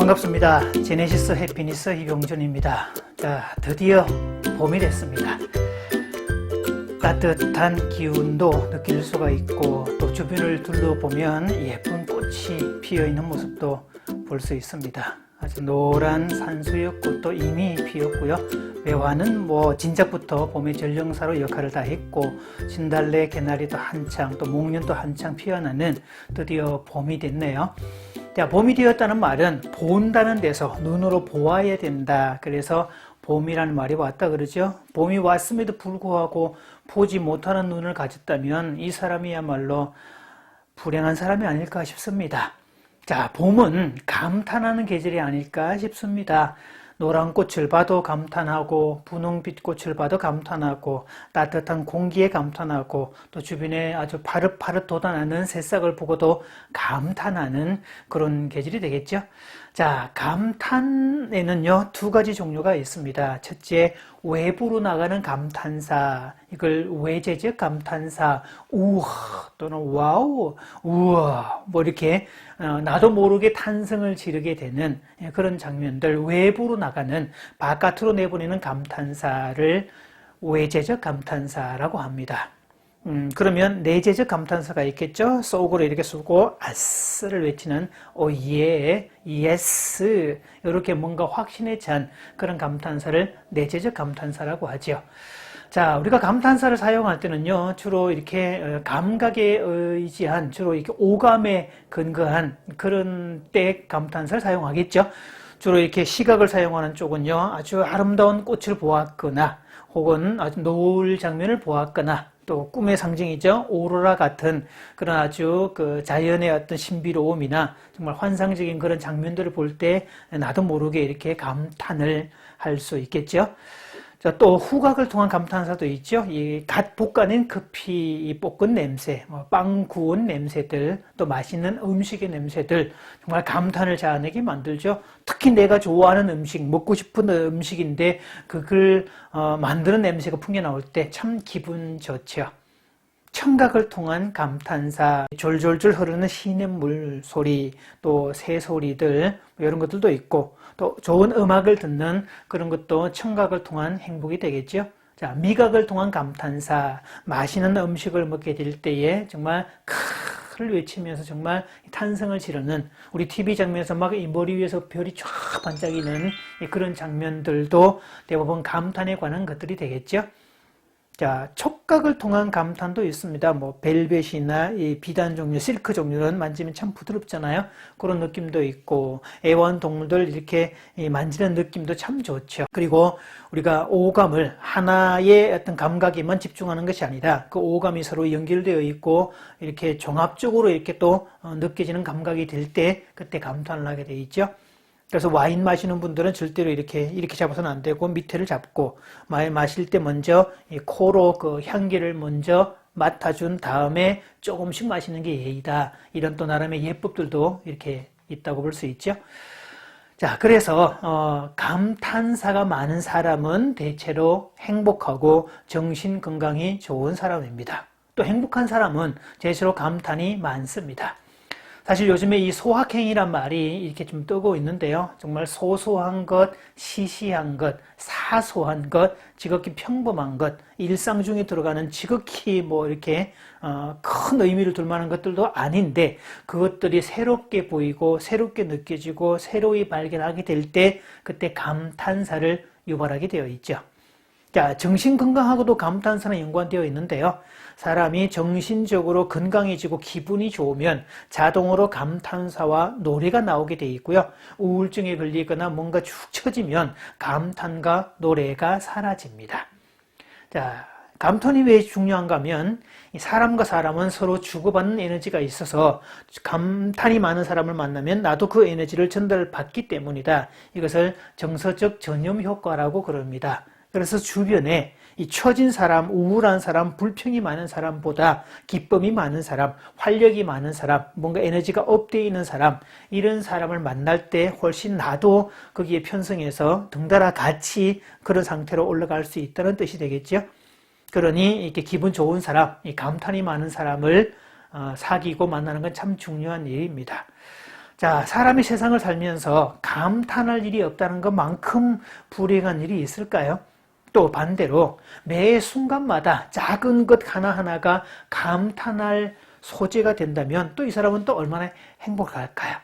반갑습니다. 제네시스 해피니스 이병준입니다. 자, 드디어 봄이 됐습니다. 따뜻한 기운도 느낄 수가 있고 또 주변을 둘러보면 예쁜 꽃이 피어있는 모습도 볼 수 있습니다. 아주 노란 산수유 꽃도 이미 피었고요. 매화는 진작부터 봄의 전령사로 역할을 다 했고 진달래, 개나리도 한창, 또 목련도 한창 피어나는 드디어 봄이 됐네요. 자, 봄이 되었다는 말은 본다는 데서 눈으로 보아야 된다. 그래서 봄이라는 말이 왔다 그러죠. 봄이 왔음에도 불구하고 보지 못하는 눈을 가졌다면 이 사람이야말로 불행한 사람이 아닐까 싶습니다. 자, 봄은 감탄하는 계절이 아닐까 싶습니다. 노란 꽃을 봐도 감탄하고 분홍빛 꽃을 봐도 감탄하고 따뜻한 공기에 감탄하고 또 주변에 아주 파릇파릇 돋아나는 새싹을 보고도 감탄하는 그런 계절이 되겠죠. 자, 감탄에는요 두 가지 종류가 있습니다. 첫째, 외부로 나가는 감탄사, 이걸 외재적 감탄사, 우와 또는 와우, 우와 이렇게 나도 모르게 탄성을 지르게 되는 그런 장면들, 외부로 나가는 바깥으로 내보내는 감탄사를 외재적 감탄사라고 합니다. 그러면 내재적 감탄사가 있겠죠. 속으로 이렇게 쏘고 아스를 외치는 오예, 예스 이렇게 뭔가 확신에 찬 그런 감탄사를 내재적 감탄사라고 하죠. 자, 우리가 감탄사를 사용할 때는요 주로 이렇게 감각에 의지한, 주로 이렇게 오감에 근거한 그런 때 감탄사를 사용하겠죠. 주로 이렇게 시각을 사용하는 쪽은요 아주 아름다운 꽃을 보았거나 혹은 아주 노을 장면을 보았거나 또 꿈의 상징이죠. 오로라 같은 그런 아주 자연의 어떤 신비로움이나 정말 환상적인 그런 장면들을 볼 때 나도 모르게 이렇게 감탄을 할 수 있겠죠. 자, 또 후각을 통한 감탄사도 있죠. 이 갓 볶아낸 커피 볶은 냄새, 빵 구운 냄새들, 또 맛있는 음식의 냄새들, 정말 감탄을 자아내게 만들죠. 특히 내가 좋아하는 음식, 먹고 싶은 음식인데 그걸 만드는 냄새가 풍겨나올 때 참 기분 좋죠. 청각을 통한 감탄사, 졸졸졸 흐르는 시냇물 소리, 또 새소리들 이런 것들도 있고, 또 좋은 음악을 듣는 그런 것도 청각을 통한 행복이 되겠죠. 자, 미각을 통한 감탄사, 맛있는 음식을 먹게 될 때에 정말 크를 외치면서 정말 탄성을 지르는, 우리 TV 장면에서 막 이 머리 위에서 별이 쫙 반짝이는 그런 장면들도 대부분 감탄에 관한 것들이 되겠죠. 자, 촉각을 통한 감탄도 있습니다. 벨벳이나 이 비단 종류, 실크 종류는 만지면 참 부드럽잖아요. 그런 느낌도 있고, 애완동물들 이렇게 만지는 느낌도 참 좋죠. 그리고 우리가 오감을 하나의 어떤 감각에만 집중하는 것이 아니라 그 오감이 서로 연결되어 있고 이렇게 종합적으로 이렇게 또 느껴지는 감각이 될 때 그때 감탄을 하게 되어 있죠. 그래서 와인 마시는 분들은 절대로 이렇게 잡아서는 안 되고 밑에를 잡고 마실 때 먼저 이 코로 그 향기를 먼저 맡아준 다음에 조금씩 마시는 게 예의다. 이런 또 나름의 예법들도 이렇게 있다고 볼 수 있죠. 자, 그래서 감탄사가 많은 사람은 대체로 행복하고 정신 건강이 좋은 사람입니다. 또 행복한 사람은 대체로 감탄이 많습니다. 사실 요즘에 이 소확행이란 말이 이렇게 좀 뜨고 있는데요. 정말 소소한 것, 시시한 것, 사소한 것, 지극히 평범한 것, 일상 중에 들어가는 지극히 이렇게 큰 의미를 둘 만한 것들도 아닌데 그것들이 새롭게 보이고 새롭게 느껴지고 새로이 발견하게 될 때 그때 감탄사를 유발하게 되어 있죠. 자, 정신 건강하고도 감탄사는 연관되어 있는데요. 사람이 정신적으로 건강해지고 기분이 좋으면 자동으로 감탄사와 노래가 나오게 되어 있고요. 우울증에 걸리거나 뭔가 축 처지면 감탄과 노래가 사라집니다. 자, 감탄이 왜 중요한가 하면 사람과 사람은 서로 주고받는 에너지가 있어서 감탄이 많은 사람을 만나면 나도 그 에너지를 전달받기 때문이다. 이것을 정서적 전염 효과라고 그럽니다. 그래서 주변에 이 처진 사람, 우울한 사람, 불평이 많은 사람보다 기쁨이 많은 사람, 활력이 많은 사람, 뭔가 에너지가 업되어 있는 사람, 이런 사람을 만날 때 훨씬 나도 거기에 편성해서 덩달아 같이 그런 상태로 올라갈 수 있다는 뜻이 되겠죠. 그러니 이렇게 기분 좋은 사람, 이 감탄이 많은 사람을 사귀고 만나는 건 참 중요한 일입니다. 자, 사람이 세상을 살면서 감탄할 일이 없다는 것만큼 불행한 일이 있을까요? 또 반대로 매 순간마다 작은 것 하나하나가 감탄할 소재가 된다면 또 이 사람은 또 얼마나 행복할까요?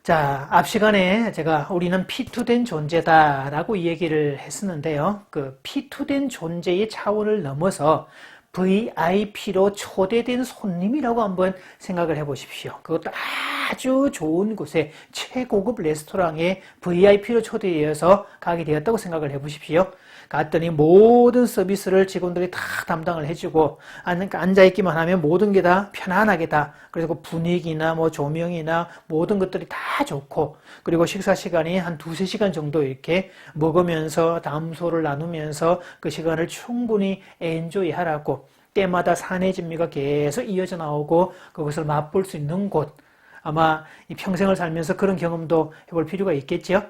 자, 앞 시간에 제가 우리는 피투된 존재다라고 이 얘기를 했었는데요. 그 피투된 존재의 차원을 넘어서 VIP로 초대된 손님이라고 한번 생각을 해보십시오. 그것도 아주 좋은 곳에 최고급 레스토랑에 VIP로 초대되어서 가게 되었다고 생각을 해보십시오. 갔더니 모든 서비스를 직원들이 다 담당을 해주고 앉아있기만 하면 모든 게 다 편안하게 다, 그리고 분위기나 뭐 조명이나 모든 것들이 다 좋고, 그리고 식사 시간이 한 2-3시간 정도 이렇게 먹으면서 담소를 나누면서 그 시간을 충분히 엔조이 하라고, 때마다 산의 진미가 계속 이어져 나오고 그것을 맛볼 수 있는 곳, 아마 이 평생을 살면서 그런 경험도 해볼 필요가 있겠죠.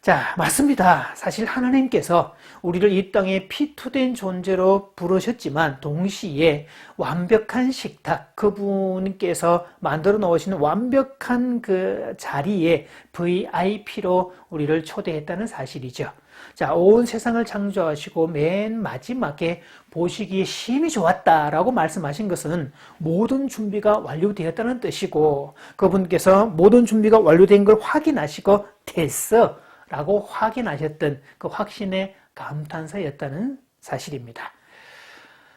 자, 맞습니다. 사실 하나님께서 우리를 이 땅에 피투된 존재로 부르셨지만 동시에 완벽한 식탁, 그분께서 만들어 놓으신 완벽한 그 자리에 VIP로 우리를 초대했다는 사실이죠. 자, 온 세상을 창조하시고 맨 마지막에 보시기에 심히 좋았다라고 말씀하신 것은 모든 준비가 완료되었다는 뜻이고, 그분께서 모든 준비가 완료된 걸 확인하시고 됐어 라고 확인하셨던 그 확신의 감탄사였다는 사실입니다.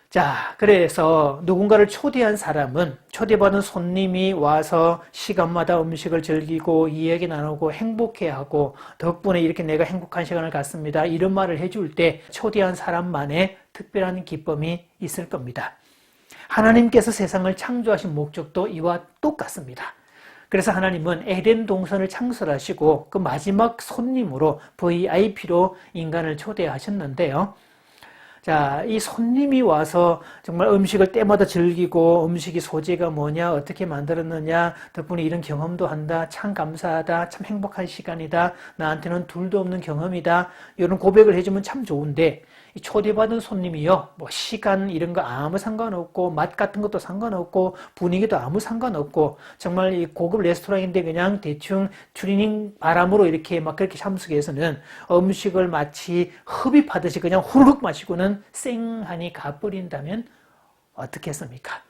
자, 그래서 누군가를 초대한 사람은 초대받은 손님이 와서 시간마다 음식을 즐기고 이야기 나누고 행복해하고 덕분에 이렇게 내가 행복한 시간을 갖습니다, 이런 말을 해줄 때 초대한 사람만의 특별한 기쁨이 있을 겁니다. 하나님께서 세상을 창조하신 목적도 이와 똑같습니다. 그래서 하나님은 에덴 동산을 창설하시고 그 마지막 손님으로 VIP로 인간을 초대하셨는데요. 자, 이 손님이 와서 정말 음식을 때마다 즐기고 음식이 소재가 뭐냐, 어떻게 만들었느냐, 덕분에 이런 경험도 한다, 참 감사하다, 참 행복한 시간이다, 나한테는 둘도 없는 경험이다, 이런 고백을 해주면 참 좋은데, 이 초대받은 손님이요, 뭐 시간 이런 거 아무 상관없고 맛 같은 것도 상관없고 분위기도 아무 상관없고 정말 이 고급 레스토랑인데 그냥 대충 추리닝 바람으로 이렇게 막 그렇게 참석해서는 음식을 마치 흡입하듯이 그냥 후루룩 마시고는 쌩하니 가버린다면 어떻겠습니까?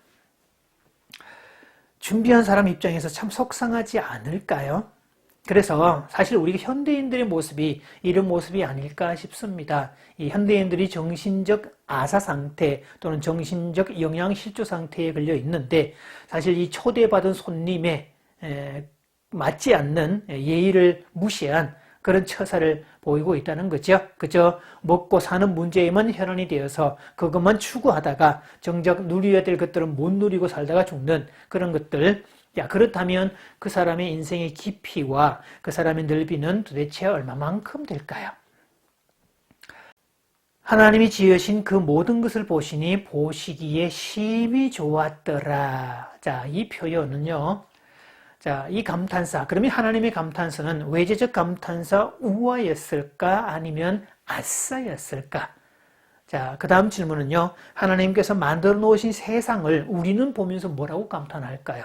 준비한 사람 입장에서 참 속상하지 않을까요? 그래서 사실 우리 현대인들의 모습이 이런 모습이 아닐까 싶습니다. 이 현대인들이 정신적 아사 상태 또는 정신적 영양실조 상태에 걸려 있는데, 사실 이 초대받은 손님에 맞지 않는 예의를 무시한 그런 처사를 보이고 있다는 거죠. 그저 먹고 사는 문제에만 혈안이 되어서 그것만 추구하다가 정작 누려야 될 것들은 못 누리고 살다가 죽는 그런 것들. 야, 그렇다면 그 사람의 인생의 깊이와 그 사람의 넓이는 도대체 얼마만큼 될까요? 하나님이 지으신 그 모든 것을 보시니 보시기에 심히 좋았더라. 자, 이 표현은요. 자, 이 감탄사, 그러면 하나님의 감탄사는 외재적 감탄사 우와였을까 아니면 아싸였을까? 자, 그 다음 질문은요. 하나님께서 만들어 놓으신 세상을 우리는 보면서 뭐라고 감탄할까요?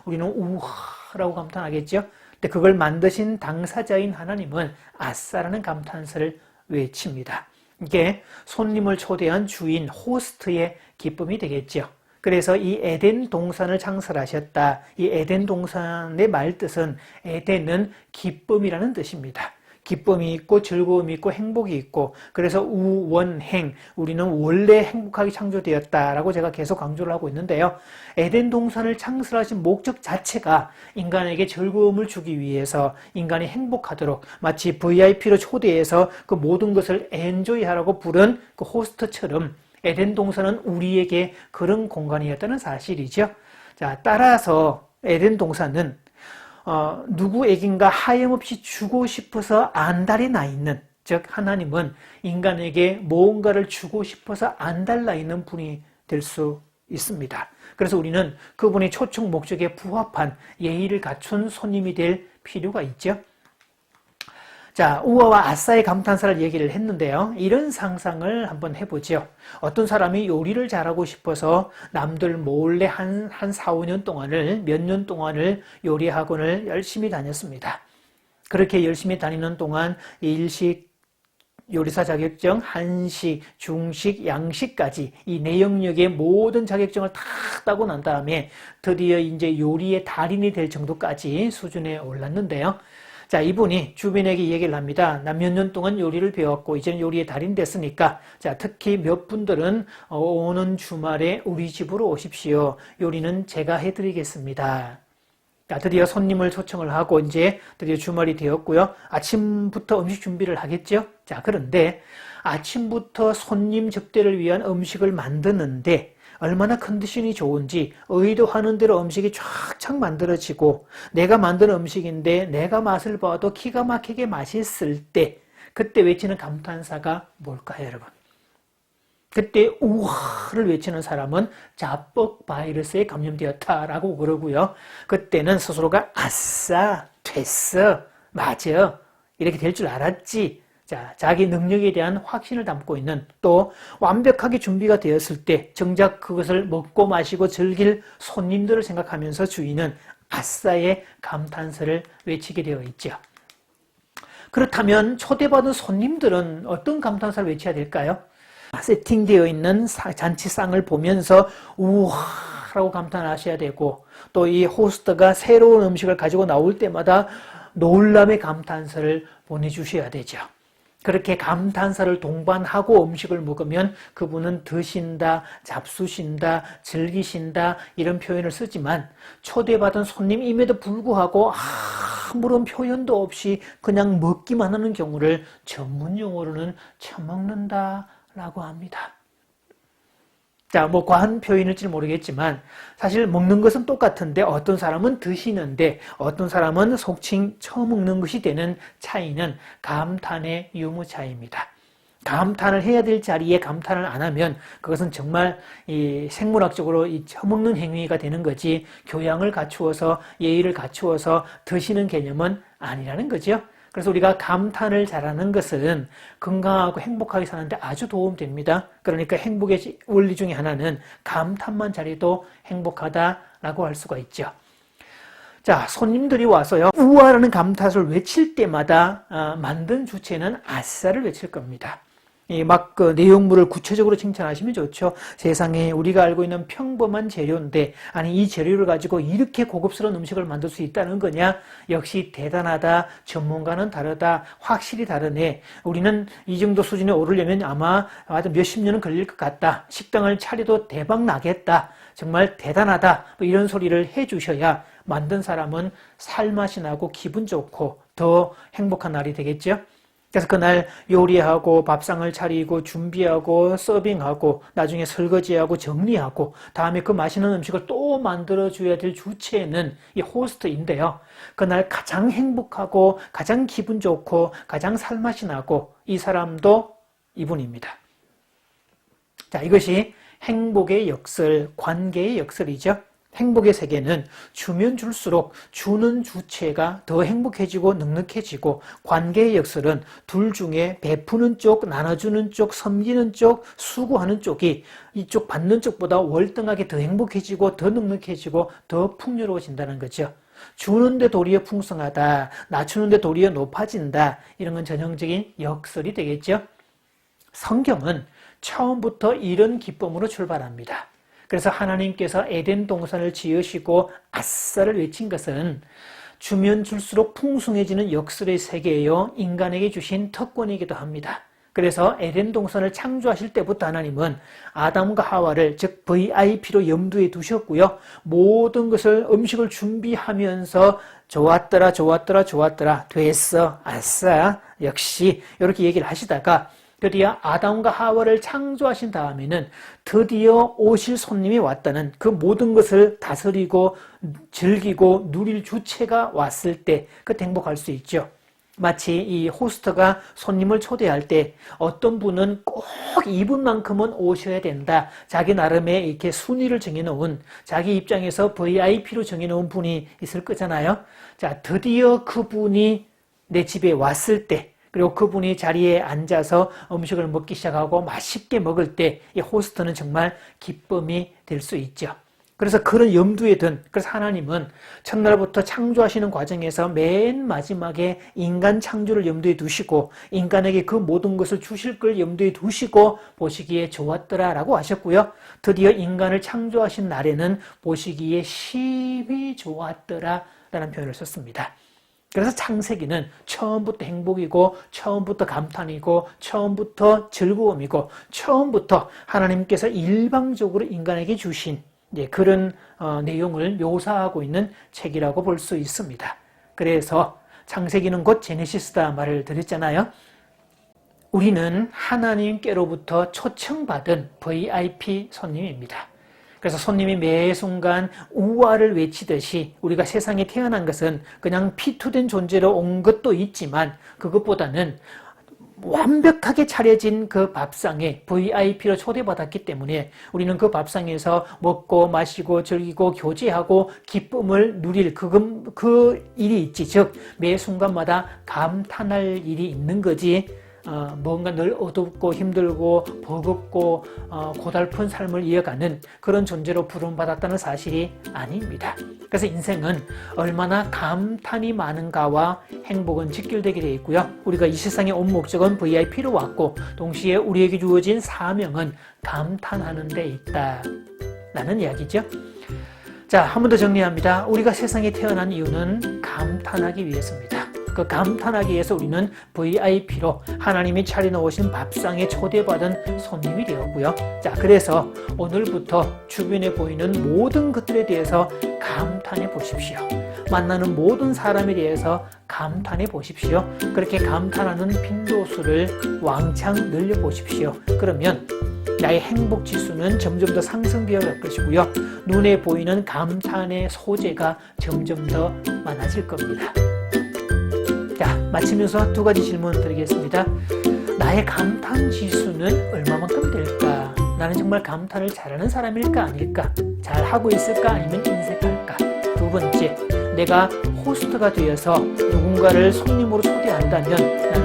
우리는 우와라고 감탄하겠죠? 근데 그걸 만드신 당사자인 하나님은 아싸라는 감탄사를 외칩니다. 이게 손님을 초대한 주인, 호스트의 기쁨이 되겠죠. 그래서 이 에덴 동산을 창설하셨다. 이 에덴 동산의 말뜻은 에덴은 기쁨이라는 뜻입니다. 기쁨이 있고 즐거움이 있고 행복이 있고, 그래서 우원행, 우리는 원래 행복하게 창조되었다라고 제가 계속 강조를 하고 있는데요. 에덴 동산을 창설하신 목적 자체가 인간에게 즐거움을 주기 위해서 인간이 행복하도록 마치 VIP로 초대해서 그 모든 것을 엔조이하라고 부른 그 호스트처럼 에덴 동산은 우리에게 그런 공간이었다는 사실이죠. 자, 따라서 에덴 동산은 누구에겐가 하염없이 주고 싶어서 안달이 나 있는, 즉 하나님은 인간에게 무언가를 주고 싶어서 안달나 있는 분이 될 수 있습니다. 그래서 우리는 그분의 초청 목적에 부합한 예의를 갖춘 손님이 될 필요가 있죠. 자, 우아와 아싸의 감탄사를 얘기를 했는데요. 이런 상상을 한번 해보죠. 어떤 사람이 요리를 잘하고 싶어서 남들 몰래 한 4, 5년 동안을, 몇 년 동안을 요리 학원을 열심히 다녔습니다. 그렇게 열심히 다니는 동안 일식, 요리사 자격증, 한식, 중식, 양식까지 이 내 영역의 모든 자격증을 다 따고 난 다음에 드디어 이제 요리의 달인이 될 정도까지 수준에 올랐는데요. 자, 이분이 주변에게 얘기를 합니다. 나 몇 년 동안 요리를 배웠고 이제는 요리의 달인 됐으니까, 자, 특히 몇 분들은 오는 주말에 우리 집으로 오십시오. 요리는 제가 해드리겠습니다. 자, 드디어 손님을 초청을 하고 이제 드디어 주말이 되었고요. 아침부터 음식 준비를 하겠죠. 자, 그런데 아침부터 손님 접대를 위한 음식을 만드는데 얼마나 컨디션이 좋은지 의도하는 대로 음식이 쫙쫙 만들어지고, 내가 만든 음식인데 내가 맛을 봐도 기가 막히게 맛있을 때 그때 외치는 감탄사가 뭘까요, 여러분? 그때 우와를 외치는 사람은 자뻑 바이러스에 감염되었다라고 그러고요. 그때는 스스로가 아싸, 됐어, 맞아, 이렇게 될 줄 알았지. 자, 자기 능력에 대한 확신을 담고 있는, 또 완벽하게 준비가 되었을 때 정작 그것을 먹고 마시고 즐길 손님들을 생각하면서 주인은 아싸의 감탄사를 외치게 되어 있죠. 그렇다면 초대받은 손님들은 어떤 감탄사를 외쳐야 될까요? 세팅되어 있는 잔치상을 보면서 우와라고 감탄하셔야 되고, 또 이 호스트가 새로운 음식을 가지고 나올 때마다 놀람의 감탄사를 보내주셔야 되죠. 그렇게 감탄사를 동반하고 음식을 먹으면 그분은 드신다, 잡수신다, 즐기신다 이런 표현을 쓰지만, 초대받은 손님임에도 불구하고 아무런 표현도 없이 그냥 먹기만 하는 경우를 전문 용어로는 처먹는다 라고 합니다. 자, 뭐 과한 표현일지 모르겠지만 사실 먹는 것은 똑같은데 어떤 사람은 드시는데 어떤 사람은 속칭 처먹는 것이 되는 차이는 감탄의 유무 차이입니다. 감탄을 해야 될 자리에 감탄을 안 하면 그것은 정말 이 생물학적으로 이 처먹는 행위가 되는 거지, 교양을 갖추어서 예의를 갖추어서 드시는 개념은 아니라는 거죠. 그래서 우리가 감탄을 잘하는 것은 건강하고 행복하게 사는데 아주 도움됩니다. 그러니까 행복의 원리 중에 하나는 감탄만 잘해도 행복하다라고 할 수가 있죠. 자, 손님들이 와서요, 우와라는 감탄을 외칠 때마다 만든 주체는 아싸를 외칠 겁니다. 막 그 내용물을 구체적으로 칭찬하시면 좋죠. 세상에 우리가 알고 있는 평범한 재료인데, 아니 이 재료를 가지고 이렇게 고급스러운 음식을 만들 수 있다는 거냐? 역시 대단하다. 전문가는 다르다. 확실히 다르네. 우리는 이 정도 수준에 오르려면 아마 몇십 년은 걸릴 것 같다. 식당을 차려도 대박 나겠다. 정말 대단하다. 뭐 이런 소리를 해주셔야 만든 사람은 살맛이 나고 기분 좋고 더 행복한 날이 되겠죠. 그래서 그날 요리하고 밥상을 차리고 준비하고 서빙하고 나중에 설거지하고 정리하고 다음에 그 맛있는 음식을 또 만들어줘야 될 주체는 이 호스트인데요. 그날 가장 행복하고 가장 기분 좋고 가장 살맛이 나고 이 사람도 이분입니다. 자, 이것이 행복의 역설, 관계의 역설이죠. 행복의 세계는 주면 줄수록 주는 주체가 더 행복해지고 넉넉해지고, 관계의 역설은 둘 중에 베푸는 쪽, 나눠주는 쪽, 섬기는 쪽, 수고하는 쪽이 이쪽 받는 쪽보다 월등하게 더 행복해지고 더 넉넉해지고 더 풍요로워진다는 거죠. 주는데 도리어 풍성하다, 낮추는데 도리어 높아진다, 이런 건 전형적인 역설이 되겠죠. 성경은 처음부터 이런 기쁨으로 출발합니다. 그래서 하나님께서 에덴 동산을 지으시고 아싸를 외친 것은 주면 줄수록 풍성해지는 역설의 세계예요. 인간에게 주신 특권이기도 합니다. 그래서 에덴 동산을 창조하실 때부터 하나님은 아담과 하와를, 즉 VIP로 염두에 두셨고요. 모든 것을, 음식을 준비하면서 좋았더라, 좋았더라, 좋았더라, 됐어, 아싸, 역시 이렇게 얘기를 하시다가 드디어 아담과 하와를 창조하신 다음에는 드디어 오실 손님이 왔다는, 그 모든 것을 다스리고 즐기고 누릴 주체가 왔을 때 그때 행복할 수 있죠. 마치 이 호스트가 손님을 초대할 때 어떤 분은 꼭 이분만큼은 오셔야 된다, 자기 나름의 이렇게 순위를 정해놓은, 자기 입장에서 VIP로 정해놓은 분이 있을 거잖아요. 자, 드디어 그분이 내 집에 왔을 때, 그리고 그분이 자리에 앉아서 음식을 먹기 시작하고 맛있게 먹을 때 이 호스트는 정말 기쁨이 될 수 있죠. 그래서 그런 염두에 그래서 하나님은 첫날부터 창조하시는 과정에서 맨 마지막에 인간 창조를 염두에 두시고 인간에게 그 모든 것을 주실 걸 염두에 두시고 보시기에 좋았더라라고 하셨고요. 드디어 인간을 창조하신 날에는 보시기에 심히 좋았더라라는 표현을 썼습니다. 그래서 창세기는 처음부터 행복이고 처음부터 감탄이고 처음부터 즐거움이고 처음부터 하나님께서 일방적으로 인간에게 주신 그런 내용을 묘사하고 있는 책이라고 볼 수 있습니다. 그래서 창세기는 곧 제네시스다 말을 드렸잖아요. 우리는 하나님께로부터 초청받은 VIP 손님입니다. 그래서 손님이 매 순간 우화를 외치듯이 우리가 세상에 태어난 것은 그냥 피투된 존재로 온 것도 있지만 그것보다는 완벽하게 차려진 그 밥상에 VIP로 초대받았기 때문에 우리는 그 밥상에서 먹고 마시고 즐기고 교제하고 기쁨을 누릴 그 일이 있지. 즉 매 순간마다 감탄할 일이 있는 거지. 뭔가 늘 어둡고 힘들고 버겁고 고달픈 삶을 이어가는 그런 존재로 부름받았다는 사실이 아닙니다. 그래서 인생은 얼마나 감탄이 많은가와 행복은 직결되게 되어 있고요. 우리가 이 세상에 온 목적은 VIP로 왔고 동시에 우리에게 주어진 사명은 감탄하는 데 있다라는 이야기죠. 자, 한 번 더 정리합니다. 우리가 세상에 태어난 이유는 감탄하기 위해서입니다. 그 감탄하기 위해서 우리는 VIP로 하나님이 차려놓으신 밥상에 초대받은 손님이 되었고요. 자, 그래서 오늘부터 주변에 보이는 모든 것들에 대해서 감탄해 보십시오. 만나는 모든 사람에 대해서 감탄해 보십시오. 그렇게 감탄하는 빈도수를 왕창 늘려 보십시오. 그러면 나의 행복 지수는 점점 더 상승되어 갈 것이고요. 눈에 보이는 감탄의 소재가 점점 더 많아질 겁니다. 자, 마치면서 두 가지 질문 드리겠습니다. 나의 감탄 지수는 얼마만큼 될까? 나는 정말 감탄을 잘하는 사람일까 아닐까? 잘하고 있을까 아니면 인색할까? 두 번째, 내가 호스트가 되어서 누군가를 손님으로 초대한다면 나는